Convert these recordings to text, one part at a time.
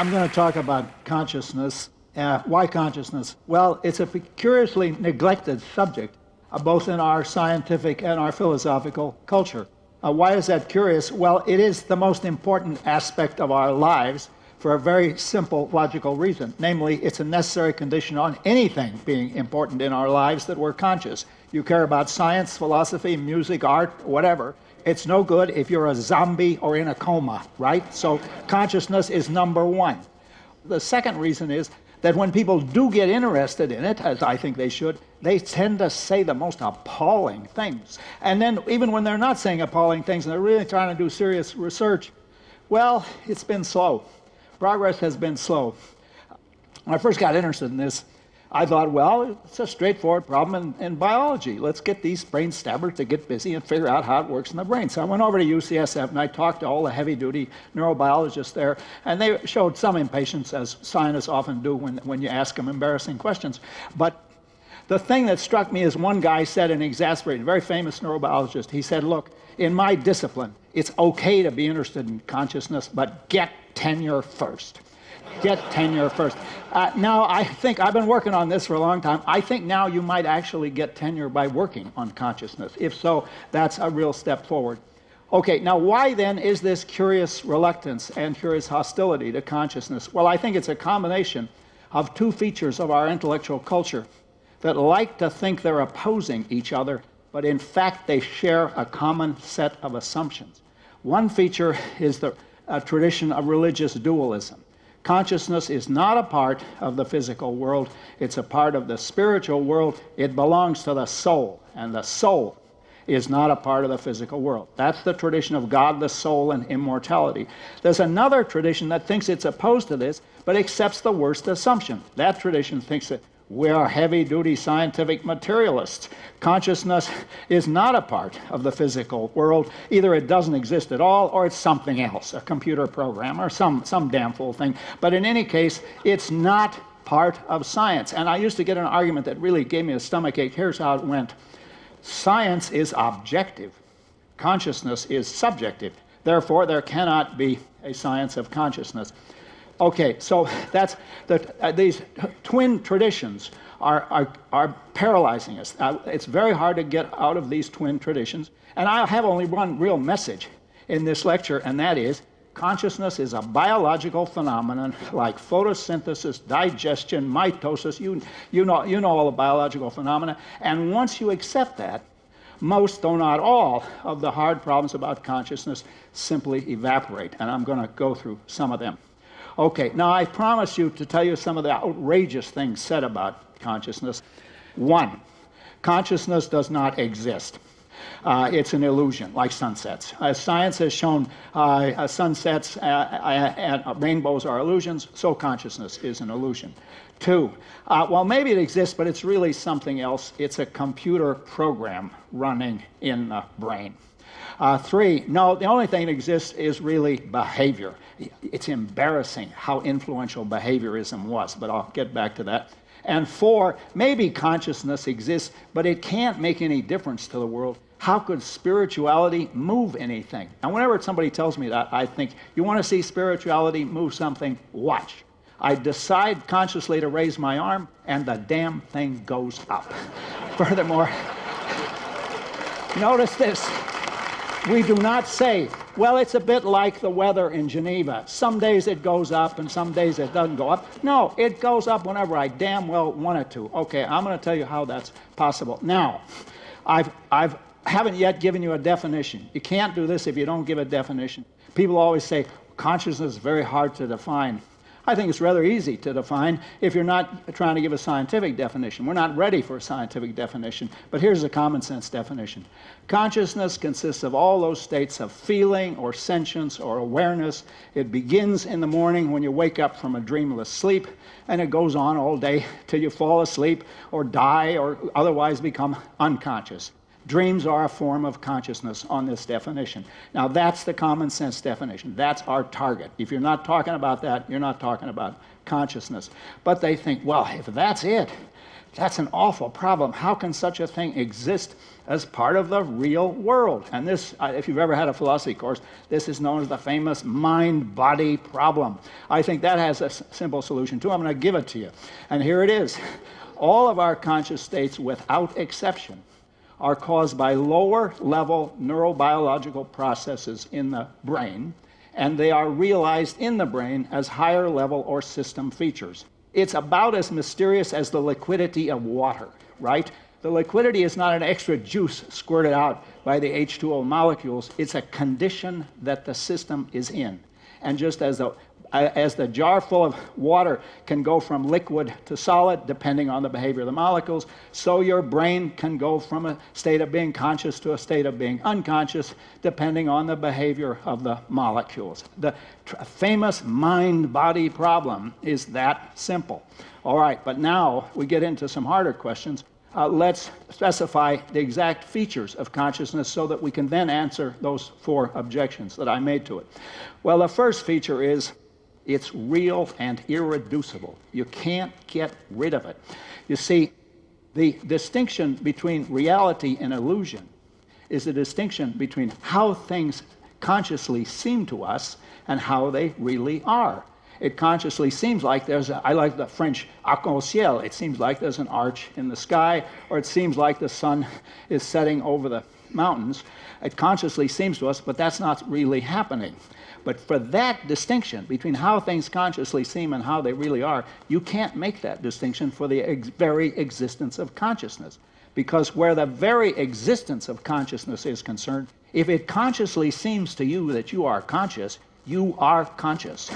I'm going to talk about consciousness. Why consciousness? Well, it's a curiously neglected subject, both in our scientific and our philosophical culture. Why is that curious? Well, it is the most important aspect of our lives for a very simple logical reason. Namely, it's a necessary condition on anything being important in our lives that we're conscious. You care about science, philosophy, music, art, whatever. It's no good if you're a zombie or in a coma, right? So consciousness is number one. The second reason is that when people do get interested in it, as I think they should, they tend to say the most appalling things. And then even when they're not saying appalling things and they're really trying to do serious research, well, it's been slow. Progress has been slow. When I first got interested in this, I thought, well, it's a straightforward problem in biology. Let's get these brain stabbers to get busy and figure out how it works in the brain. So I went over to UCSF and I talked to all the heavy-duty neurobiologists there, and they showed some impatience, as scientists often do when you ask them embarrassing questions. But the thing that struck me is one guy said, an exasperated, very famous neurobiologist, he said, look, in my discipline, it's okay to be interested in consciousness, but get tenure first. Get tenure first. Now, I think I've been working on this for a long time. I think now you might actually get tenure by working on consciousness. If so, that's a real step forward. Okay, now why then is this curious reluctance and curious hostility to consciousness? Well, I think it's a combination of two features of our intellectual culture that like to think they're opposing each other, but in fact they share a common set of assumptions. One feature is the tradition of religious dualism. Consciousness is not a part of the physical world. It's a part of the spiritual world. It belongs to the soul, and the soul is not a part of the physical world. That's the tradition of God, the soul, and immortality. There's another tradition that thinks it's opposed to this, but accepts the worst assumption. That tradition thinks that we are heavy-duty scientific materialists. Consciousness is not a part of the physical world. Either it doesn't exist at all, or it's something else, a computer program, or some damn fool thing. But in any case, it's not part of science. And I used to get an argument that really gave me a stomachache. Here's how it went. Science is objective. Consciousness is subjective. Therefore, there cannot be a science of consciousness. Okay, so that's these twin traditions are paralyzing us. It's very hard to get out of these twin traditions. And I have only one real message in this lecture, and that is consciousness is a biological phenomenon like photosynthesis, digestion, mitosis. You know all the biological phenomena. And once you accept that, most, though not all, of the hard problems about consciousness simply evaporate. And I'm going to go through some of them. Okay, now I promise you to tell you some of the outrageous things said about consciousness. One, consciousness does not exist. It's an illusion, like sunsets. As science has shown, sunsets and rainbows are illusions, so consciousness is an illusion. Two, well, maybe it exists, but it's really something else. It's a computer program running in the brain. Three, no, the only thing that exists is really behavior. It's embarrassing how influential behaviorism was, but I'll get back to that. And four, maybe consciousness exists, but it can't make any difference to the world. How could spirituality move anything? And whenever somebody tells me that, I think, you want to see spirituality move something? Watch. I decide consciously to raise my arm, and the damn thing goes up. Furthermore, notice this. We do not say, well, it's a bit like the weather in Geneva. Some days it goes up and some days it doesn't go up. No, it goes up whenever I damn well want it to. Okay, I'm going to tell you how that's possible. Now, I haven't yet given you a definition. You can't do this if you don't give a definition. People always say, consciousness is very hard to define. I think it's rather easy to define if you're not trying to give a scientific definition. We're not ready for a scientific definition, but here's a common sense definition. Consciousness consists of all those states of feeling or sentience or awareness. It begins in the morning when you wake up from a dreamless sleep, and it goes on all day till you fall asleep or die or otherwise become unconscious. Dreams are a form of consciousness on this definition. Now, that's the common sense definition. That's our target. If you're not talking about that, you're not talking about consciousness. But they think, well, if that's it, That's an awful problem. How can such a thing exist as part of the real world? And this, if you've ever had a philosophy course, this is known as the famous mind-body problem. I think that has a simple solution too. I'm going to give it to you. And here it is. All of our conscious states, without exception, are caused by lower-level neurobiological processes in the brain, and they are realized in the brain as higher-level or system features. It's about as mysterious as the liquidity of water, right? The liquidity is not an extra juice squirted out by the H2O molecules. It's a condition that the system is in. And just as the jar full of water can go from liquid to solid, depending on the behavior of the molecules, so your brain can go from a state of being conscious to a state of being unconscious, depending on the behavior of the molecules. The famous mind-body problem is that simple. All right, but now we get into some harder questions. Let's specify the exact features of consciousness so that we can then answer those 4 objections that I made to it. Well, the first feature is it's real and irreducible. You can't get rid of it. You see, the distinction between reality and illusion is the distinction between how things consciously seem to us and how they really are. It consciously seems like I like the French arc-en-ciel. It seems like there's an arch in the sky, or it seems like the sun is setting over the mountains. It consciously seems to us, but that's not really happening. But for that distinction between how things consciously seem and how they really are, you can't make that distinction for the very existence of consciousness. Because where the very existence of consciousness is concerned, if it consciously seems to you that you are conscious, you are conscious.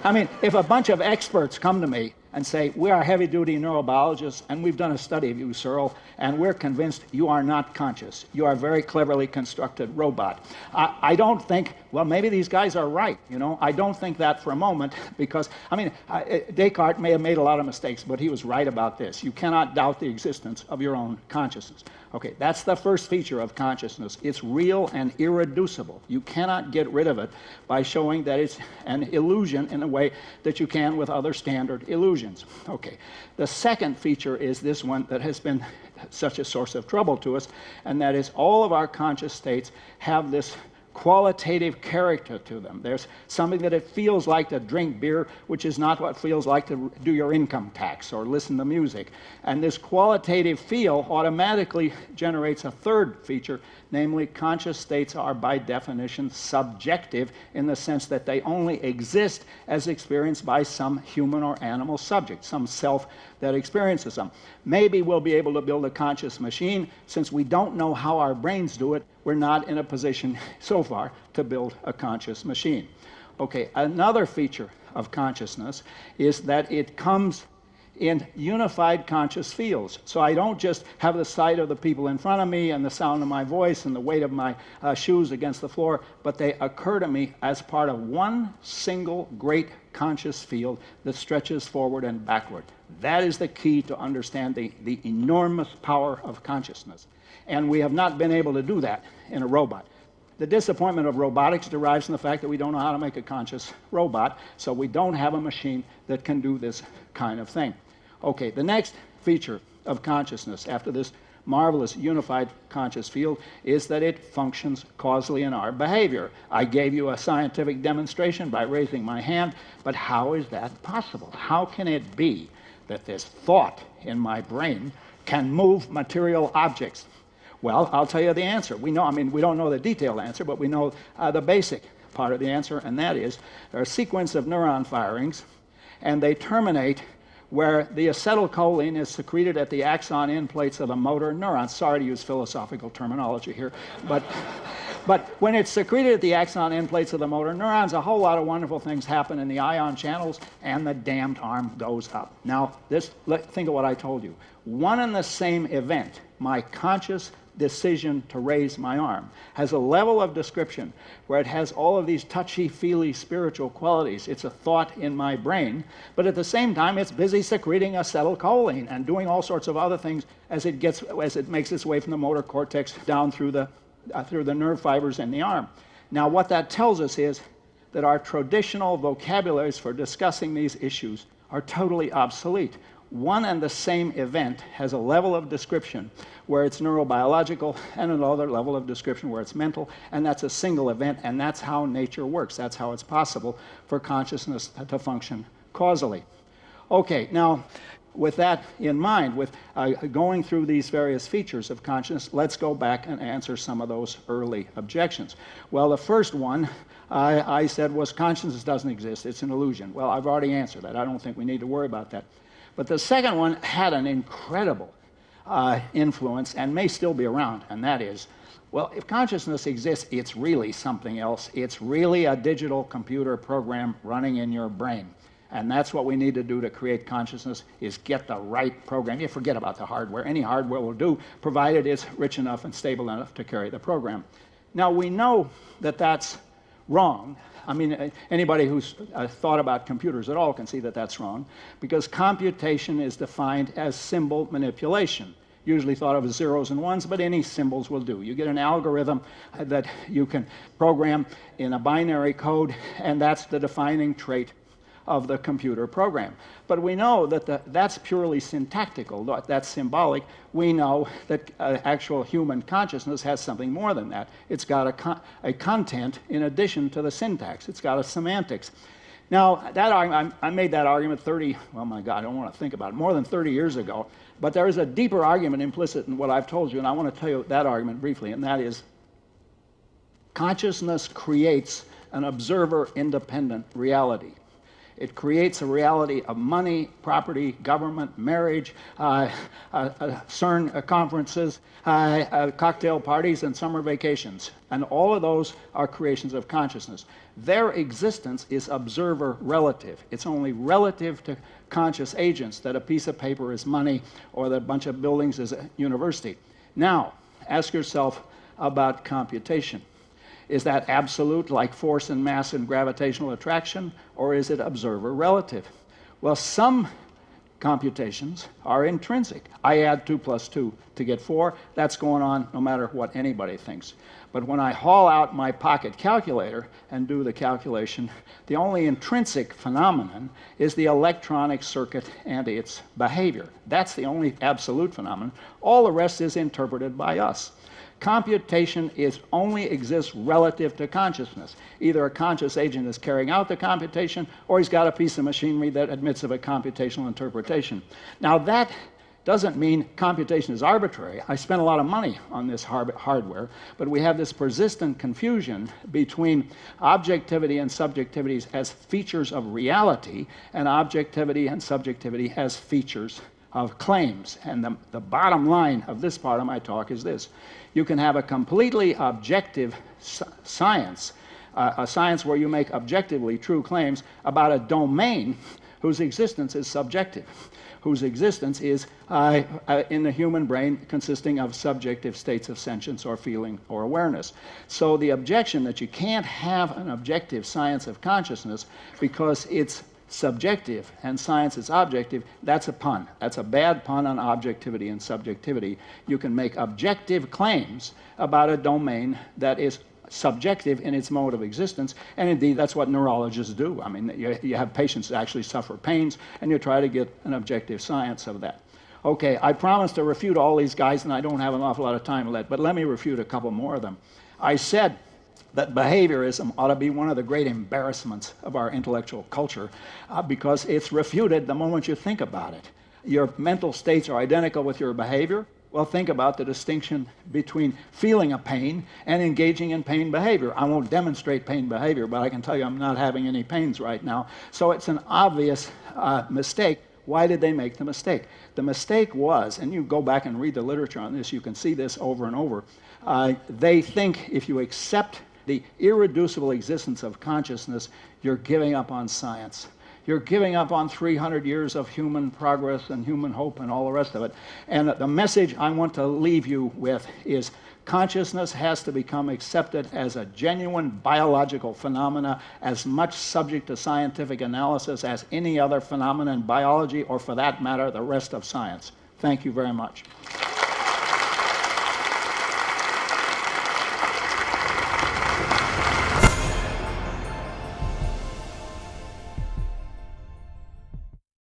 I mean, if a bunch of experts come to me and say, we are heavy-duty neurobiologists, and we've done a study of you, Searle, and we're convinced you are not conscious. You are a very cleverly constructed robot. I don't think, well, maybe these guys are right, you know. I don't think that for a moment, because, I mean, Descartes may have made a lot of mistakes, but he was right about this. You cannot doubt the existence of your own consciousness. Okay, that's the first feature of consciousness. It's real and irreducible. You cannot get rid of it by showing that it's an illusion in a way that you can with other standard illusions. Okay, the second feature is this one that has been such a source of trouble to us, and that is all of our conscious states have this qualitative character to them. There's something that it feels like to drink beer, which is not what it feels like to do your income tax or listen to music. And this qualitative feel automatically generates a third feature, namely conscious states are by definition subjective in the sense that they only exist as experienced by some human or animal subject, some self that experiences them. Maybe we'll be able to build a conscious machine. Since we don't know how our brains do it, we're not in a position so far to build a conscious machine. Okay, another feature of consciousness is that it comes in unified conscious fields. So I don't just have the sight of the people in front of me and the sound of my voice and the weight of my shoes against the floor, but they occur to me as part of one single great conscious field that stretches forward and backward. That is the key to understanding the enormous power of consciousness. And we have not been able to do that in a robot. The disappointment of robotics derives from the fact that we don't know how to make a conscious robot, so we don't have a machine that can do this kind of thing. Okay, the next feature of consciousness, after this marvelous unified conscious field, is that it functions causally in our behavior. I gave you a scientific demonstration by raising my hand, but how is that possible? How can it be that this thought in my brain can move material objects? Well, I'll tell you the answer. We know, I mean, we don't know the detailed answer, but we know the basic part of the answer, and that is there are a sequence of neuron firings, and they terminate where the acetylcholine is secreted at the axon end plates of the motor neuron. Sorry to use philosophical terminology here, but when it's secreted at the axon end plates of the motor neurons, a whole lot of wonderful things happen in the ion channels, and the damned arm goes up. Now, think of what I told you. One and the same event, my conscious decision to raise my arm, has a level of description where it has all of these touchy-feely spiritual qualities. It's a thought in my brain, but at the same time it's busy secreting acetylcholine and doing all sorts of other things as it makes its way from the motor cortex down through the nerve fibers in the arm. Now what that tells us is that our traditional vocabularies for discussing these issues are totally obsolete. one and the same event has a level of description where it's neurobiological and another level of description where it's mental, and that's a single event, and that's how nature works. That's how it's possible for consciousness to function causally. Okay, now, with that in mind, with going through these various features of consciousness, let's go back and answer some of those early objections. Well, the first one I said was consciousness doesn't exist, it's an illusion. Well, I've already answered that. I don't think we need to worry about that. But the second one had an incredible influence and may still be around, and that is, well, if consciousness exists, it's really something else. It's really a digital computer program running in your brain. And that's what we need to do to create consciousness, is get the right program. You forget about the hardware. Any hardware will do, provided it's rich enough and stable enough to carry the program. Now, we know that that's wrong. I mean, anybody who's thought about computers at all can see that that's wrong, because computation is defined as symbol manipulation. Usually thought of as zeros and ones, but any symbols will do. You get an algorithm that you can program in a binary code, and that's the defining trait of the computer program. But we know that that's purely syntactical, that's symbolic. We know that actual human consciousness has something more than that. It's got a content in addition to the syntax. It's got a semantics. Now, that argument, I made that argument oh my God, I don't want to think about it, more than 30 years ago. But there is a deeper argument implicit in what I've told you, and I want to tell you that argument briefly, and that is consciousness creates an observer-independent reality. It creates a reality of money, property, government, marriage, CERN conferences, cocktail parties, and summer vacations. And all of those are creations of consciousness. Their existence is observer relative. It's only relative to conscious agents that a piece of paper is money or that a bunch of buildings is a university. Now, ask yourself about computation. Is that absolute, like force and mass and gravitational attraction, or is it observer relative? Well, some computations are intrinsic. I add 2 plus 2 to get 4. That's going on no matter what anybody thinks. But when I haul out my pocket calculator and do the calculation, the only intrinsic phenomenon is the electronic circuit and its behavior. That's the only absolute phenomenon. All the rest is interpreted by us. Computation only exists relative to consciousness. Either a conscious agent is carrying out the computation, or he's got a piece of machinery that admits of a computational interpretation. Now, that doesn't mean computation is arbitrary. I spent a lot of money on this hardware, but we have this persistent confusion between objectivity and subjectivity as features of reality, and objectivity and subjectivity as features of claims. And the bottom line of this part of my talk is this. You can have a completely objective science, a science where you make objectively true claims about a domain whose existence is subjective, whose existence is in the human brain consisting of subjective states of sentience or feeling or awareness. So the objection that you can't have an objective science of consciousness because it's subjective and science is objective, that's a pun. That's a bad pun on objectivity and subjectivity. You can make objective claims about a domain that is subjective in its mode of existence, and indeed that's what neurologists do. I mean, you have patients that actually suffer pains, and you try to get an objective science of that. Okay, I promised to refute all these guys, and I don't have an awful lot of time left, but let me refute a couple more of them. I said that behaviorism ought to be one of the great embarrassments of our intellectual culture because it's refuted the moment you think about it. Your mental states are identical with your behavior. Well, think about the distinction between feeling a pain and engaging in pain behavior. I won't demonstrate pain behavior, but I can tell you I'm not having any pains right now. So it's an obvious mistake. Why did they make the mistake? The mistake was, and you go back and read the literature on this, you can see this over and over. They think if you accept the irreducible existence of consciousness, you're giving up on science. You're giving up on 300 years of human progress and human hope and all the rest of it. And the message I want to leave you with is consciousness has to become accepted as a genuine biological phenomena, as much subject to scientific analysis as any other phenomena in biology, or for that matter, the rest of science. Thank you very much.